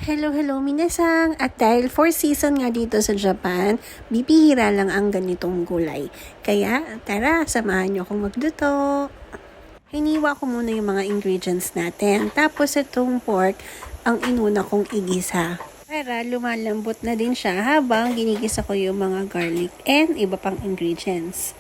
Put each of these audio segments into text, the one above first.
Hello minasang! At dahil 4 season nga dito sa Japan, bibihira lang ang ganitong gulay. Kaya tara, samahan niyo akong magluto. Hiniwa ko muna yung mga ingredients natin. Tapos itong pork, ang inuna kong igisa. Para lumalambot na din siya habang ginigisa ko yung mga garlic and iba pang ingredients.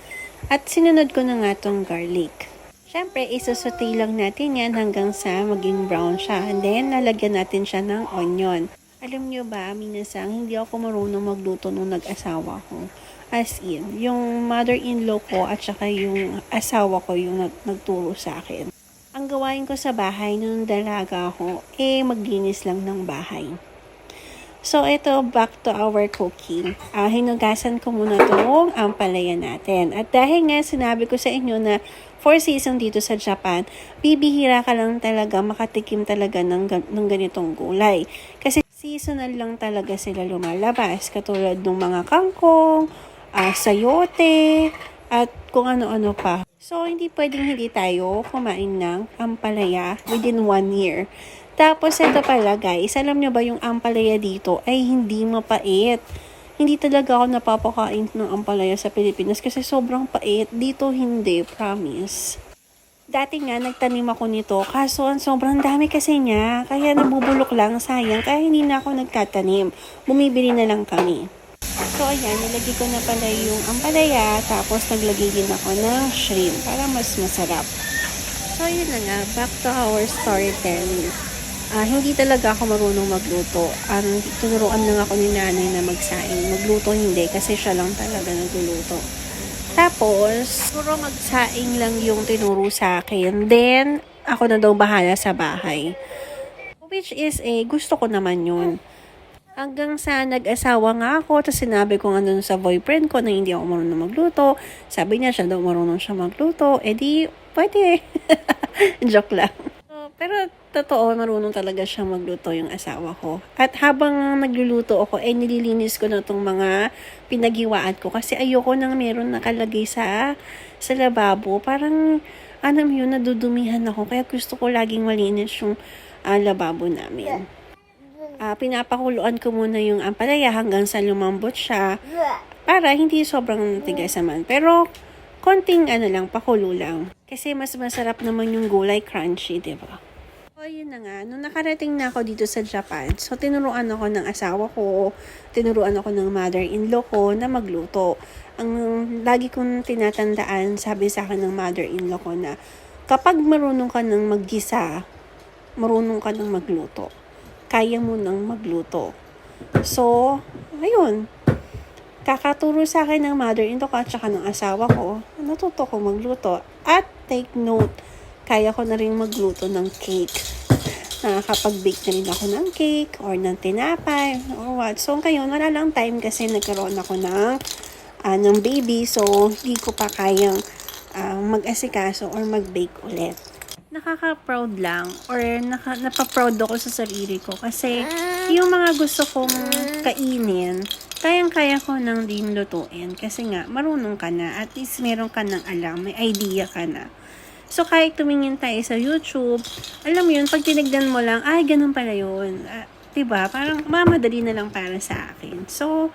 At sinunod ko na nga itong garlic. Siyempre, isusote lang natin yan hanggang sa maging brown siya. And then, lalagyan natin siya ng onion. Alam nyo ba, minasang, hindi ako marunong magluto nung nag-asawa ko. As in, yung mother-in-law ko at saka yung asawa ko yung nagturo sa akin. Ang gawain ko sa bahay nung dalaga ako, maglinis lang ng bahay. So, ito, back to our cooking. Hinugasan ko muna itong ampalaya natin. At dahil nga sinabi ko sa inyo na 4 season dito sa Japan, bibihira ka lang talaga makatikim talaga ng ganitong gulay. Kasi seasonal lang talaga sila lumalabas. Katulad ng mga kangkong, sayote, at kung ano-ano pa. So, hindi pwedeng hindi tayo kumain ng ampalaya within 1 year. Tapos, ito pala guys, alam nyo ba yung ampalaya dito ay hindi mapait. Hindi talaga ako napapakain ng ampalaya sa Pilipinas kasi sobrang pait. Dito hindi, promise. Dati nga, nagtanim ako nito, kaso sobrang dami kasi niya. Kaya nabubulok lang, sayang. Kaya hindi na ako nagtatanim. Bumibili na lang kami. So, ayan, nilagay ko na pala yung ampalaya, tapos naglagay din ako ng shrimp para mas masarap. So, yun na nga, back to our storytelling. Hindi talaga ako marunong magluto. Tinuruan lang ako ni nanay na magsaing. Magluto hindi kasi siya lang talaga nagluluto. Tapos, puro magsaing lang yung tinuro sa akin. Then, ako na daw bahala sa bahay. Which is, gusto ko naman yun. Hanggang sa nag-asawa nga ako, tapos sinabi ko nga dun sa boyfriend ko na hindi ako marunong magluto. Sabi niya, siya daw marunong siya magluto. Di, pwede. Joke lang. Pero totoo, marunong talaga siya magluto yung asawa ko. At habang nagluluto ako, nililinis ko na itong mga pinaghiwaan ko. Kasi ayoko nang meron nakalagay sa lababo. Parang, yun, nadudumihan ako. Kaya gusto ko laging malinis yung lababo namin. Pinapakuluan ko muna yung ampalaya hanggang sa lumambot siya. Para hindi sobrang tigas naman. Pero, konting lang, pakulo lang. Kasi mas masarap naman yung gulay crunchy, diba? So, yun na nga. Nung nakarating na ako dito sa Japan, so tinuruan ako ng asawa ko, tinuruan ako ng mother-in-law ko na magluto. Ang lagi kong tinatandaan, sabi sa akin ng mother-in-law ko na kapag marunong ka ng maggisa, marunong ka ng magluto. Kaya mo nang magluto. So, ayun. Kakaturo sa akin ng mother-in-law ko at saka ng asawa ko, natuto ko magluto. At take note, kaya ko na rin magluto ng cake. Nakakapag-bake na rin ako ng cake or ng tinapay or what. So, ngayon, wala lang time kasi nagkaroon ako ng baby. So, hindi ko pa kayang mag-asikaso or mag-bake ulit. Nakaka-proud lang or napaproud ako sa sarili ko kasi yung mga gusto kong kainin, kayang-kaya ko nang din lutuin kasi nga marunong ka na, at least meron ka nang alam, may idea ka na. So kahit tumingin tayo sa YouTube, alam mo yun, pag tinignan mo lang, ay ganun pala yun. Diba? Parang mamadali na lang para sa akin. So,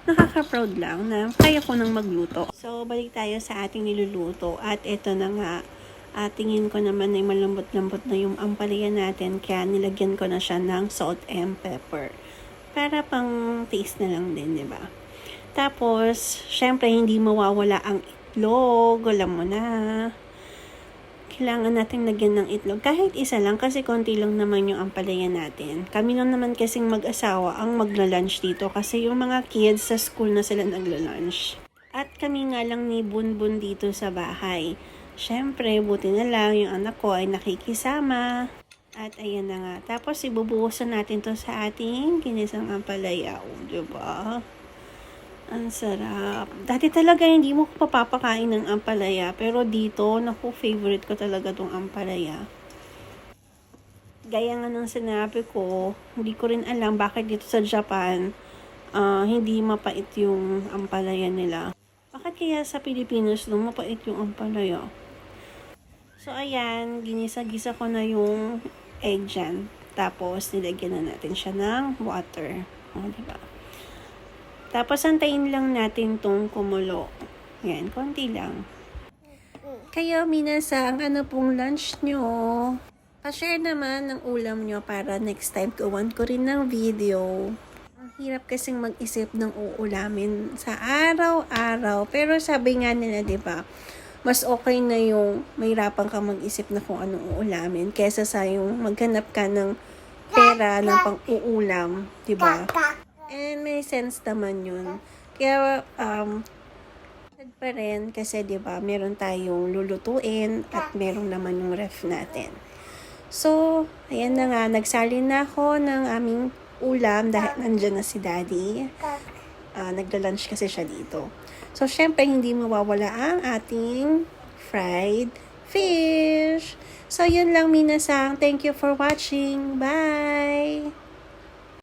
nakaka-proud lang na kaya ko nang magluto. So, balik tayo sa ating niluluto at ito na nga. Tingin ko naman ay malambot-lambot na yung ampalaya natin, kaya nilagyan ko na siya ng salt and pepper. Para pang taste na lang din, di ba? Tapos, syempre, hindi mawawala ang itlog. Alam mo na. Kailangan natin lagyan ng itlog. Kahit isa lang, kasi konti lang naman yung ampalaya natin. Kami lang naman kasing mag-asawa ang magla-lunch dito. Kasi yung mga kids sa school na sila nagla-lunch. At kami nga lang ni Bunbun dito sa bahay. Syempre, buti na lang yung anak ko ay nakikisama. At ayan na nga. Tapos ibubuhusan natin to sa ating ginisang ampalaya. Diba? Ang sarap. Dati talaga hindi mo ko papapakain ng ampalaya. Pero dito, naku, favorite ko talaga tong ampalaya. Gaya nga ng sinabi ko, hindi ko rin alam bakit dito sa Japan, hindi mapait yung ampalaya nila. Bakit kaya sa Pilipinas no, mapait yung ampalaya? So, ayan, ginisa-gisa ko na yung egg dyan. Tapos, nilagyan na natin siya ng water. O, diba? Tapos, antayin lang natin tong kumulo. Yan, konti lang. Kayo, minasang, ano pong lunch nyo? Pa-share naman ng ulam nyo para next time gawan ko rin ng video. Ang hirap kasing mag-isip ng uulamin sa araw-araw. Pero sabi nga nila, diba, mas okay na yung mahirapan ka mag-isip na kung anong uulamin kesa sa yung maghanap ka ng pera ng pang-uulam, diba? And may sense naman yun. Kaya, pa rin kasi 'di ba meron tayong lulutuin at meron naman yung ref natin. So, ayan na nga, nagsalin na ako ng aming ulam dahil nandiyan na si Daddy. Nagla-lunch kasi siya dito. So, syempre hindi mawawala ang ating fried fish. So, yun lang minasang. Thank you for watching. Bye!